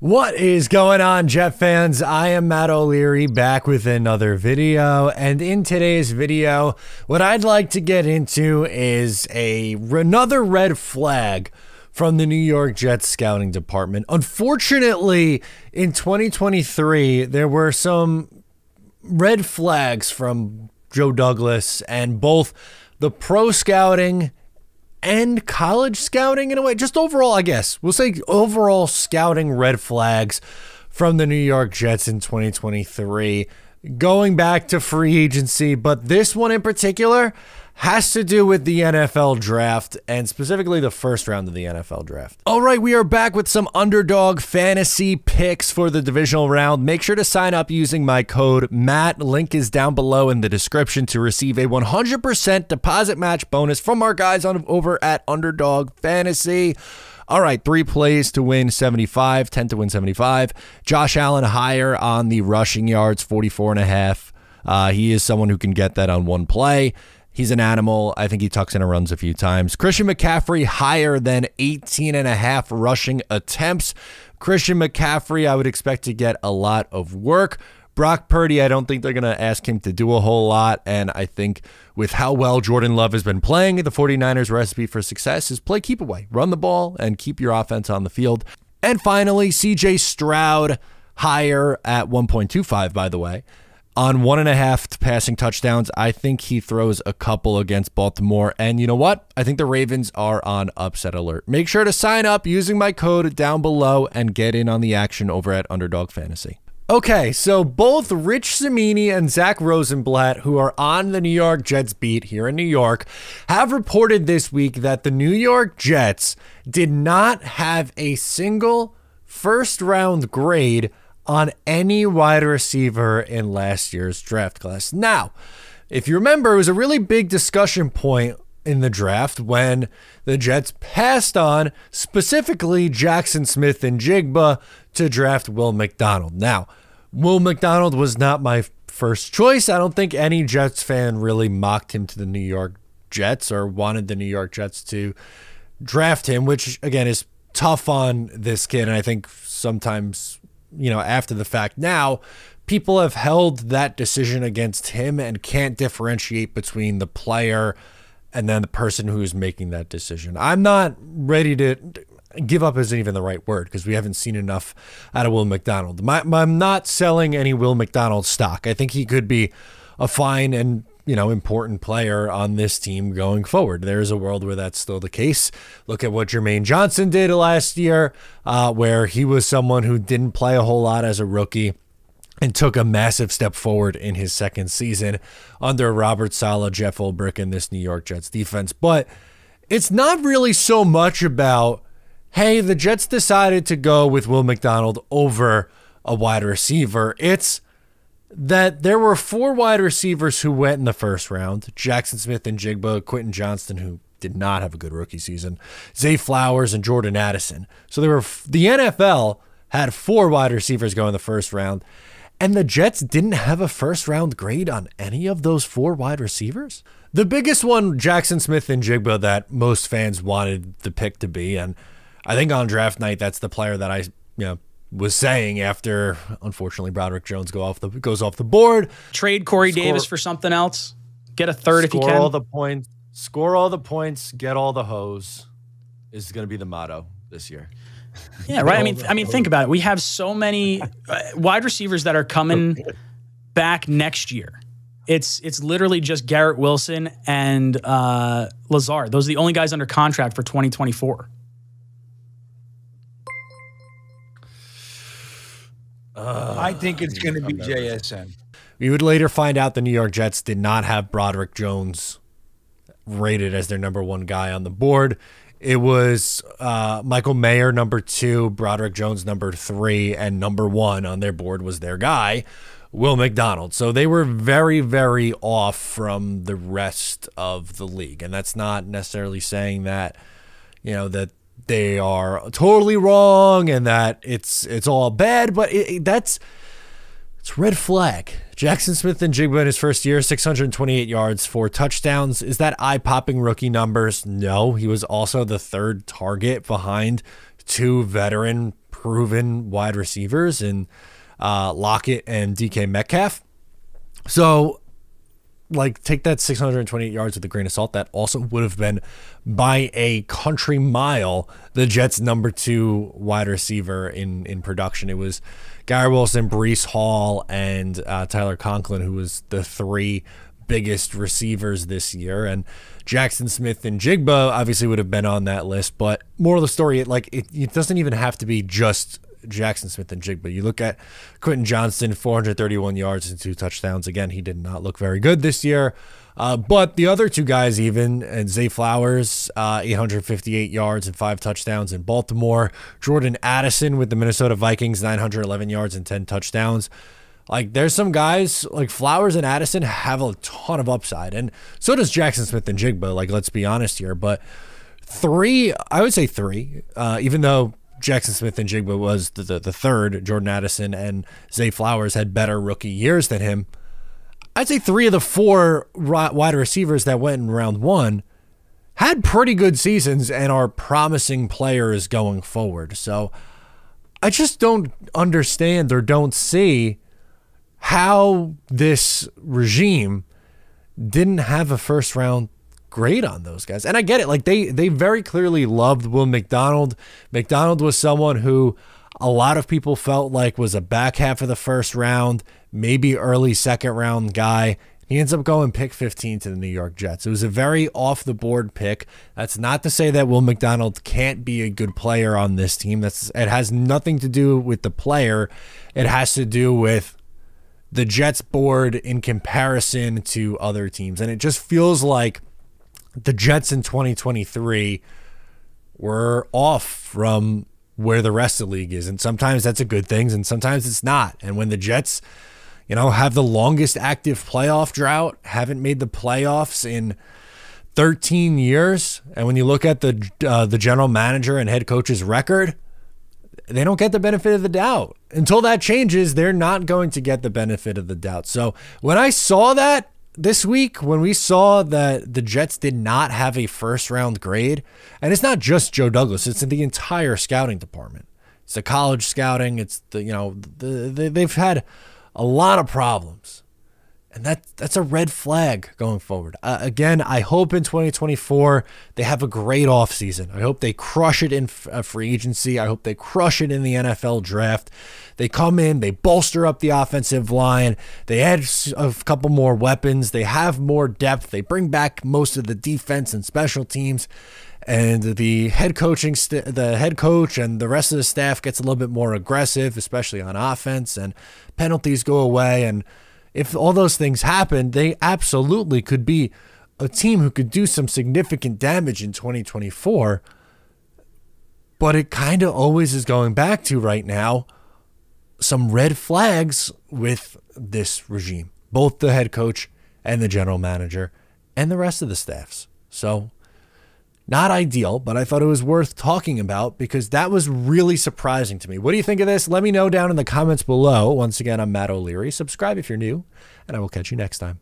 What is going on, Jet fans? I am Matt O'Leary, back with another video, and in today's video, what I'd like to get into is another red flag from the New York Jets scouting department. Unfortunately, in 2023, there were some red flags from Joe Douglas and both the pro scouting and college scouting in a way, just overall, I guess we'll say overall scouting red flags from the New York Jets in 2023, going back to free agency. But this one in particular has to do with the NFL draft, and specifically the first round of the NFL draft. All right, we are back with some Underdog Fantasy picks for the divisional round. Make sure to sign up using my code MATT. Link is down below in the description to receive a 100% deposit match bonus from our guys over at Underdog Fantasy. All right, 3 plays to win 75, 10 to win 75. Josh Allen higher on the rushing yards, 44.5. He is someone who can get that on one play. He's an animal. I think he tucks in and runs a few times. Christian McCaffrey higher than 18.5 rushing attempts. Christian McCaffrey, I would expect to get a lot of work. Brock Purdy, I don't think they're going to ask him to do a whole lot. And I think with how well Jordan Love has been playing, the 49ers recipe for success is play keep away. Run the ball and keep your offense on the field. And finally, CJ Stroud higher at 1.25, by the way. On 1.5 passing touchdowns. I think he throws a couple against Baltimore. And you know what? I think the Ravens are on upset alert. Make sure to sign up using my code down below and get in on the action over at Underdog Fantasy. Okay, so both Rich Cimini and Zach Rosenblatt, who are on the New York Jets beat here in New York, have reported this week that the New York Jets did not have a single first-round grade on any wide receiver in last year's draft class. Now, if you remember, it was a really big discussion point in the draft when the Jets passed on specifically Jackson Smith and Jigba to draft Will McDonald. Now, Will McDonald was not my first choice. I don't think any Jets fan really mocked him to the New York Jets or wanted the New York Jets to draft him, which again is tough on this kid. And I think sometimes, you know, after the fact now, people have held that decision against him and can't differentiate between the player and then the person who's making that decision. I'm not ready to give up isn't even the right word because we haven't seen enough out of Will McDonald. I'm not selling any Will McDonald stock. I think he could be a fine and, you know, important player on this team going forward. There's a world where that's still the case. Look at what Jermaine Johnson did last year, where he was someone who didn't play a whole lot as a rookie and took a massive step forward in his second season under Robert Saleh, Jeff Ulbrich, and this New York Jets defense. But it's not really so much about, hey, the Jets decided to go with Will McDonald over a wide receiver. It's that there were 4 wide receivers who went in the first round: Jackson Smith and Jigba, Quentin Johnston, who did not have a good rookie season, Zay Flowers, and Jordan Addison. So the NFL had 4 wide receivers go in the first round, and the Jets didn't have a first round grade on any of those 4 wide receivers. The biggest one, Jackson Smith and Jigba, that most fans wanted the pick to be, and I think on draft night that's the player that I was saying after, unfortunately, Broderick Jones goes off the board. Trade Corey Davis for something else. Get a third if you can. Score all the points. Score all the points. Get all the hoes is going to be the motto this year. Yeah, right. I mean, think about it. We have so many wide receivers that are coming back next year. It's literally just Garrett Wilson and Lazard. Those are the only guys under contract for 2024. I think it's going to be JSN. We would later find out the New York Jets did not have Broderick Jones rated as their #1 guy on the board. It was Michael Mayer, #2, Broderick Jones, #3, and #1 on their board was their guy, Will McDonald. So they were very, very off from the rest of the league. And that's not necessarily saying that, you know, that they are totally wrong and that it's all bad, but it's red flag. Jackson Smith and Jigba in his first year, 628 yards, 4 touchdowns. Is that eye-popping rookie numbers? No. He was also the 3rd target behind 2 veteran proven wide receivers in Lockett and DK Metcalf. So, like, take that 628 yards with a grain of salt. That also would have been by a country mile the Jets' number 2 wide receiver in production. It was Garrett Wilson, Breece Hall, and Tyler Conklin, who was the 3 biggest receivers this year. And Jackson Smith and Jigba obviously would have been on that list. But moral of the story, it doesn't even have to be just Jackson Smith and Jigba. You look at Quentin Johnston, 431 yards and 2 touchdowns. Again, he did not look very good this year. But the other 2 guys even, and Zay Flowers, 858 yards and 5 touchdowns in Baltimore. Jordan Addison with the Minnesota Vikings, 911 yards and 10 touchdowns. Like, there's some guys like Flowers and Addison have a ton of upside, and so does Jackson Smith and Jigba. Like, let's be honest here, but 3, I would say 3, even though Jackson Smith and Jigba was the third, Jordan Addison and Zay Flowers had better rookie years than him. I'd say 3 of the 4 wide receivers that went in round 1 had pretty good seasons and are promising players going forward. So I just don't understand or don't see how this regime didn't have a first round grade on those guys. And I get it. Like, they very clearly loved Will McDonald. McDonald was someone who a lot of people felt like was a back half of the first round, maybe early second round guy. He ends up going pick 15 to the New York Jets. It was a very off the board pick. That's not to say that Will McDonald can't be a good player on this team. It has nothing to do with the player. It has to do with the Jets board in comparison to other teams. And it just feels like the Jets in 2023 were off from where the rest of the league is. And sometimes that's a good thing, and sometimes it's not. And when the Jets, have the longest active playoff drought, haven't made the playoffs in 13 years, and when you look at the general manager and head coach's record, they don't get the benefit of the doubt. Until that changes, they're not going to get the benefit of the doubt. So when I saw that this week, when we saw that the Jets did not have a first round grade, and it's not just Joe Douglas, it's in the entire scouting department. It's the college scouting. It's they've had a lot of problems. And that's a red flag going forward. Again, I hope in 2024 they have a great offseason. I hope they crush it in free agency. I hope they crush it in the NFL draft. They come in, they bolster up the offensive line. They add a couple more weapons. They have more depth. They bring back most of the defense and special teams. And the head coach and the rest of the staff gets a little bit more aggressive, especially on offense, and penalties go away. And if all those things happen, they absolutely could be a team who could do some significant damage in 2024. But it kind of always is going back to right now some red flags with this regime, both the head coach and the general manager and the rest of the staffs. So not ideal, but I thought it was worth talking about because that was really surprising to me. What do you think of this? Let me know down in the comments below. Once again, I'm Matt O'Leary. Subscribe if you're new, and I will catch you next time.